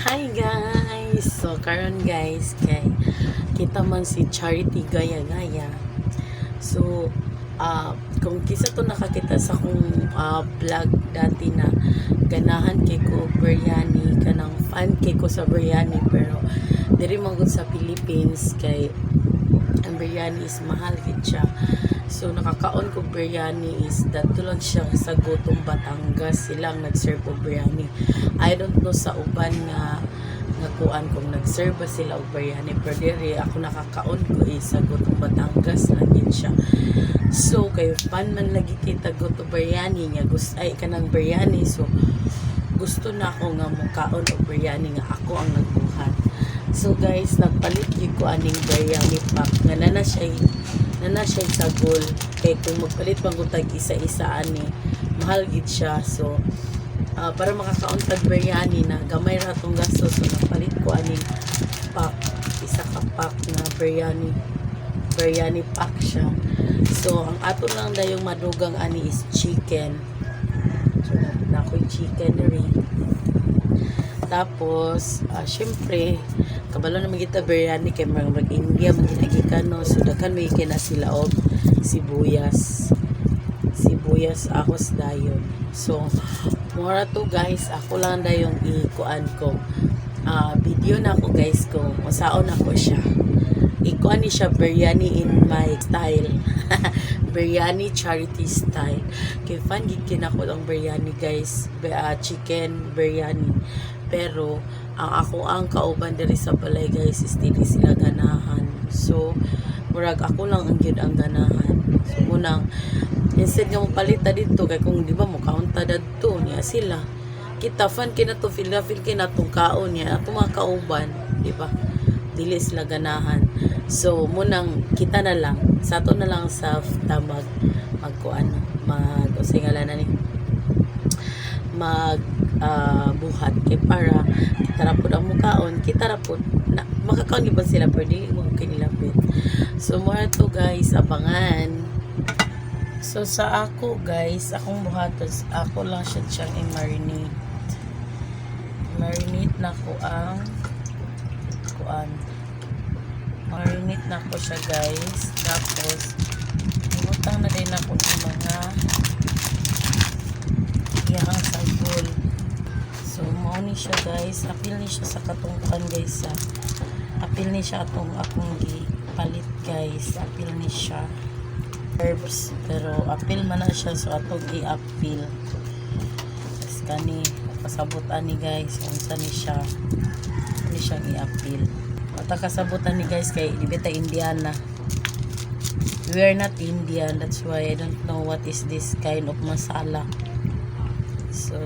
Hi guys! So karon guys kay kita man si Charity Gaya-Gaya. So kung kisa to nakakita sa akong vlog dati na ganahan kay ko biryani kanang fan kay ko sa biryani pero diri man gud sa Philippines kay ang biryani is mahal gid siya. So nakakaon ko biryani is dato lang siya sa Gutong Batangas silang nag-serve og biryani. I don't know sa uban nga kuan kung nag-serve ba sila og biryani pero diri ako nakakaon ko is sa Gutong Batangas lang yun siya. So kay fan man lagi kita Gutong biryani nga gusto ay kanang biryani so gusto na ako nga mukaon og biryani nga ako ang nagbuhat. So guys, nagpalit gyud ko aning biryani pack nga nana siya sa goal kay kung magpalit man gud tag isa-isa ani mahal gid siya. So para makakaon tag biryani na gamay ra tong gastos so nagpalit ko aning pack, isa ka pack na biryani pack siya. So ang ato lang dayong madugang ani is chicken. So na ko'y chicken rin. Tapos syempre kabalo na magita biryani kay mag India magigikan no so daghan may kina sila og sibuyas ahos dayon. So mura to guys, ako lang dayong ikuan ko video na ako guys kung usaon ako siya ikuan ni siya biryani in my style biryani Charity style kay fan gid kinako ang biryani guys, chicken biryani pero ang ako ang kauban diri sa balay guys is dili sila ganahan. So murag ako lang ang gyud ang ganahan. So munang instead nga mo palita dito kay kung di ba mo kaunta dadto niya sila kita fan kina to feel kina tong kaon niya ato mga kauban di ba dili sila ganahan. So munang kita na lang sa ato na lang sa tamag magkuan usay nga na ni buhat kay para kita rapod ang mukaon kita rapod na makakaon ba sila pero dili mo kinilapit. So more to guys, abangan. So sa ako guys, akong buhatos ako lang siya siyang i-marinate na ko ang kuan marinate na ko siya guys. Tapos ibutang na din ako ng mga iyang sagol. So mao ni siya guys, apil ni siya sa katungkuan guys apil ni siya atong akong gipalit guys, apil ni siya herbs pero apil man na siya so atong i-apil tapos kani kasabutan ni guys unsa ni siyang i-apil mata kasabutan ni guys kay dibeta Indiana, we are not Indian, that's why I don't know what is this kind of masala. So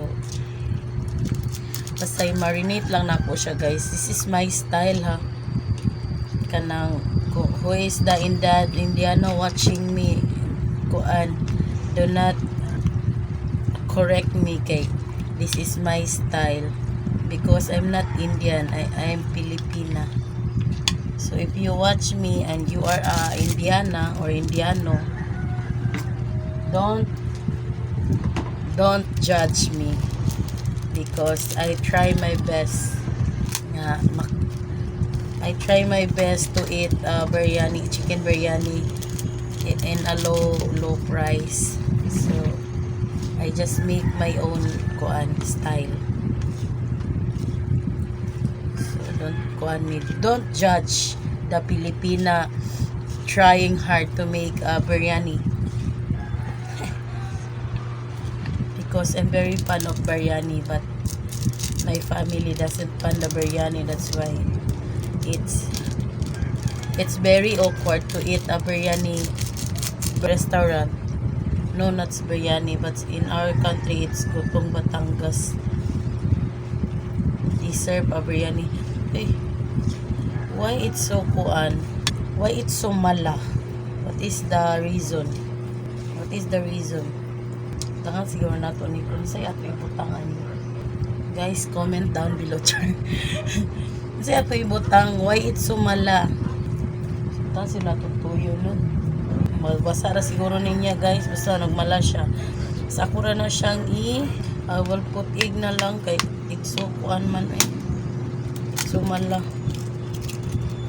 basta marinate lang na ko siya guys. This is my style ha. Kanang who is the Indiano watching me kuan, do not correct me kay this is my style because I'm not Indian, I'm Filipina. So if you watch me and you are Indiana or Indiano, don't judge me because I try my best to eat biryani, chicken biryani in a low price. So I just make my own style. So don't judge the Filipina trying hard to make biryani because I'm very fan of biryani but my family doesn't fan the biryani, that's why it's very awkward to eat a biryani restaurant. No, not biryani but in our country it's Gutong Batangas, they serve a biryani. Hey, why it's so mala? What is the reason tangan siguro nato ni kung say ato ibutangan guys, comment down below say ato ibutang why it's so mala tangan sila tutuyo no magbasa ra siguro niya guys basta nagmala siya sakura na siyang I will put egg na lang kay it's so kuan man suman lang.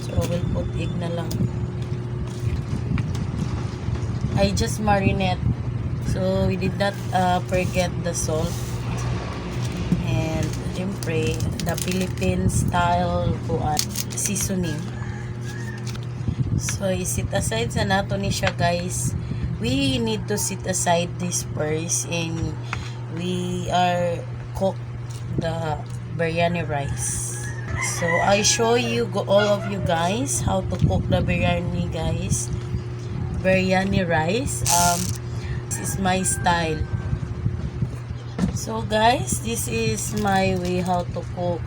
So I will put egg na lang. I just marinate. So we did not forget the salt. And syempre, the Philippine style seasoning. So i-set aside sa nato ni siya, guys. We need to set aside this first, and we are cook the biryani rice. So I show you all of you guys how to cook the biryani, guys. Biryani rice. This is my style. So guys, this is my way how to cook.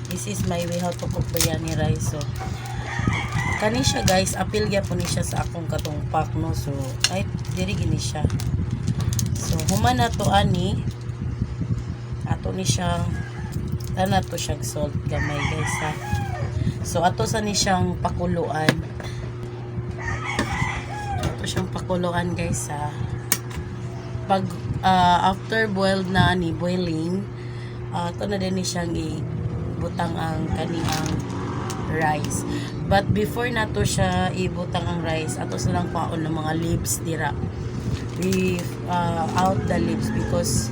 This is my way how to cook biryani rice. So kani siya, guys, apil ya po ni siya sa akong katungpak, no. So ay diri gini siya. So human na to ani ato ni siyang na to siyang salt gamay, guys, ha. So ato sa ni siyang pakuluan. Ato siyang pakuluan, guys, ha. Pag after boiled na ni boiling, ato na din ni siyang ibutang ang kaniyang rice. But before nato siya ibutang ang rice, ato silang paon ng mga leaves dira. We out the leaves because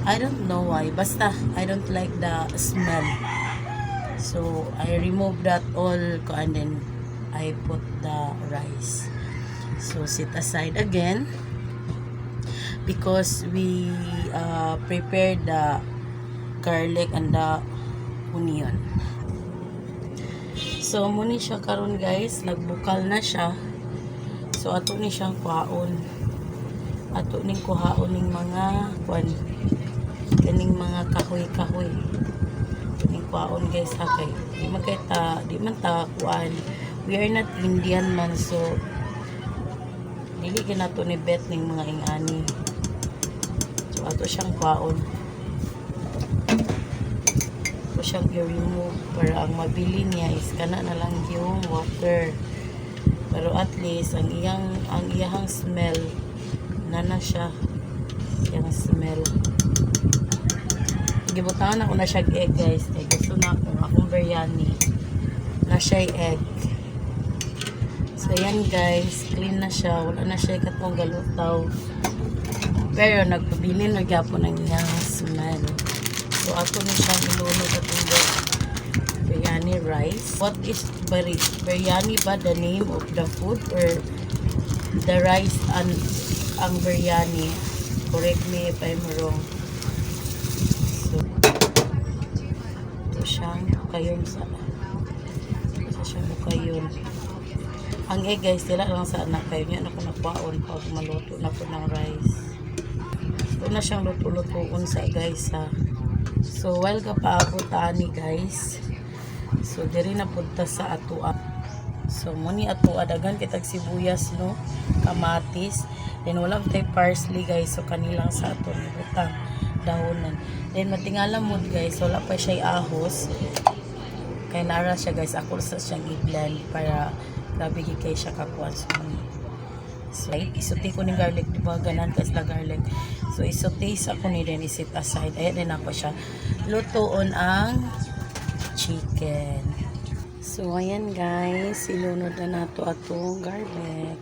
I don't know why. Basta I don't like the smell. So I remove that all and then I put the rice. So set aside again because we prepared the garlic and the onion. So muni siya karon, guys, nagbukal na siya. So ato ni siyang kuhaon. Ato ning kuhaon ning mga kaning mga kahoy-kahoy. Ning kuhaon, guys, ha, kay di man ta kuan. We are not Indian man, so dili ginato ni bet ning mga ingani. So ato siyang kuhaon. Siyang i-remove para ang mabili niya is kana na lang yung water, pero at least ang iyang smell na siya yung smell. Gibutangan ako na siya egg, guys, eh gusto na akong biryani na siya egg. So yan, guys, clean na siya, wala na siya katong galutaw, pero nagpabilin na gyapon ang iyang smell. So ato na siyang ilunod atong biryani rice. What is biryani ba the name of the food or the rice and ang biryani? Correct me if I'm wrong. So ito siyang kayon sa kayon. Ang egg, guys, sila lang sa anak kayo niya. Ako nakwaon pag maluto na po ng rice. Ito na siyang luto-lutoon sa, guys, ha. So while kapaabot ani, guys, so diri na punta sa atoa. So muni atoa dagan kitag sibuyas, no, kamatis, then wala tay parsley, guys, so kanilang sa ato ni butang dahonan. Then matingala mo, guys, wala pa siya ahos kay nara siya, guys, ako sa siyang i-blend para grabe kay siya kakuan. So isuti ko ni garlic, di ba ganan kasi na garlic. So isuti sa ko ni din isit aside. Ayan din ako siya lutoon ang chicken. So ayan, guys, ilunod na nato atong garlic.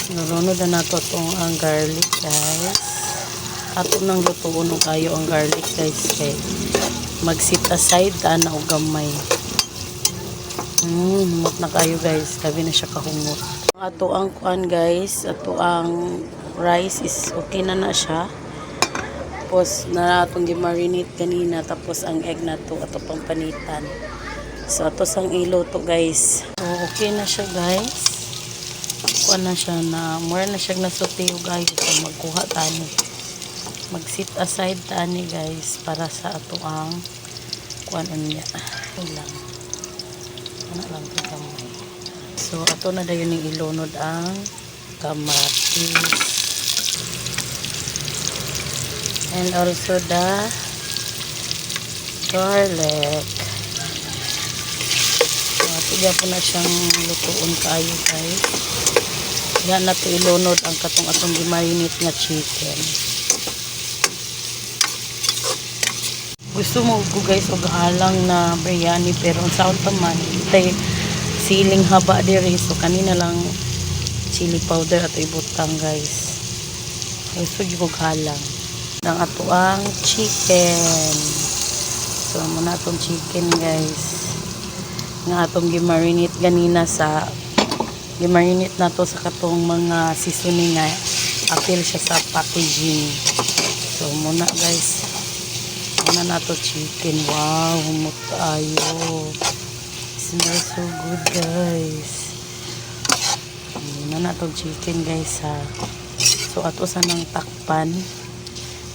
Ilunod na nato atong ang garlic, guys. Ato nang lutuon kayo ang garlic, guys, kay mag-sit aside ta na og gamay. Humot na kayo, guys, labi na siya kahumot. Ato ang kuan, guys, ato ang rice is okay na siya. Tapos na atong gi-marinate kanina, tapos ang egg na to ato pang panitan. So ato sang iluto, guys. So okay na siya, guys. Kuan na siya na more na siya nasuteo, guys. So magkuha tani. Mag-sit aside tani, guys, para sa ato ang kuanon niya. Lang. Ano lang ito kamay. So ato na dayon ning ilunod ang kamatis. And also the garlic. So ato po na siyang lutuon kayo, guys. Yan na to ilunod ang katong atong gimarinate nga chicken. Gusto mo ko guys og halang na biryani pero sa unta man tay siling haba diri so kanina lang chili powder ato ibutang guys. Gusto gyud og halang ng ato ang chicken. So muna atong chicken guys. Nga atong gimarinate ganina sa gimarinate nato sa katong mga seasoning nga apil siya sa packaging. So muna guys. Muna nato chicken. Wow, humot ayo. Smells so good guys. Muna nato chicken guys ha. So ato sa nang takpan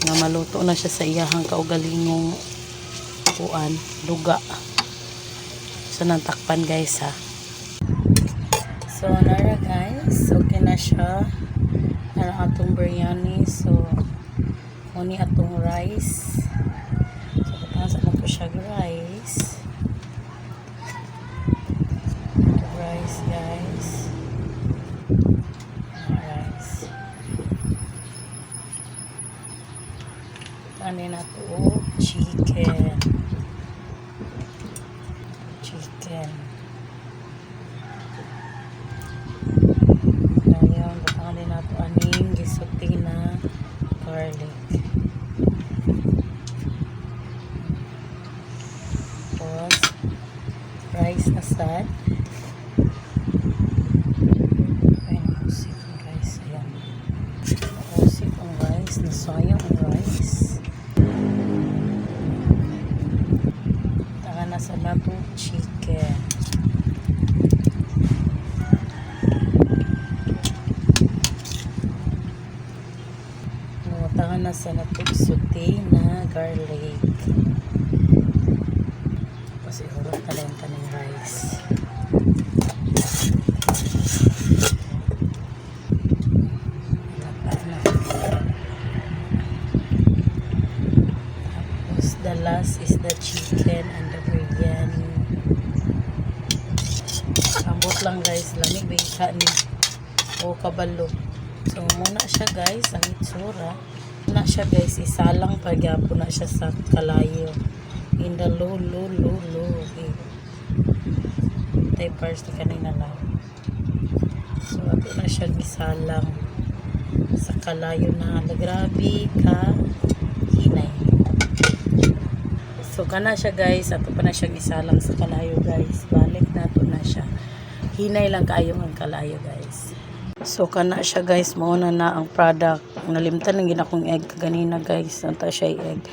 nga maluto na siya sa iyahang kaugalingong kuan, luga. So nang takpan guys ha. So nara guys, okay na siya. Nara atong biryani. So muni atong rice. So patasa na po siya rice. Rice guys. Rice. Kanin na to chicken. Chicken. Ngayon, kanin na to aning gisuti na garlic. Tapos rice na sad. Ayun, usik ang guys. Ayan. Usik ang rice. Nasayang ang rice. Nasa nato chicken. Tangan na sa nato suti na garlic. Kasi urot na lang kaning rice. Tapos the last is the chicken and the biryani. Ambot lang guys, lamig bika ni o kabalo. So muna siya guys, ang itsura. Muna siya guys, isalang pagyapo na siya sa kalayo. In the low. Okay. Tayo first kanina lang. So ato na siya isalang sa kalayo na grabe ka hinay. So kana siya guys, ato pa na siyang isalang sa kalayo guys. Balik na to na siya. Hinay lang kaayong ang kalayo guys. So kana siya guys, mauna na ang product. Nalimtan lang ginakong egg kanina guys. Nanta siya egg.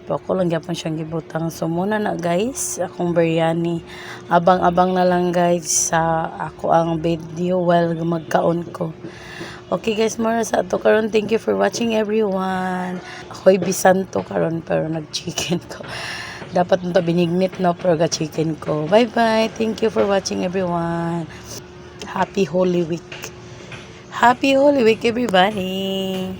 Pero ako lang gyapon siyang gibutang. So muna na guys, akong biryani. Abang-abang na lang guys sa ako ang video while magkaon ko. Okay guys, mura sa ato karon. Thank you for watching everyone. Ako'y bisanto karon pero nag-chicken ko. Dapat nito binignit no pero ga-chicken ko. Bye-bye. Thank you for watching everyone. Happy Holy Week. Happy Holy Week everybody.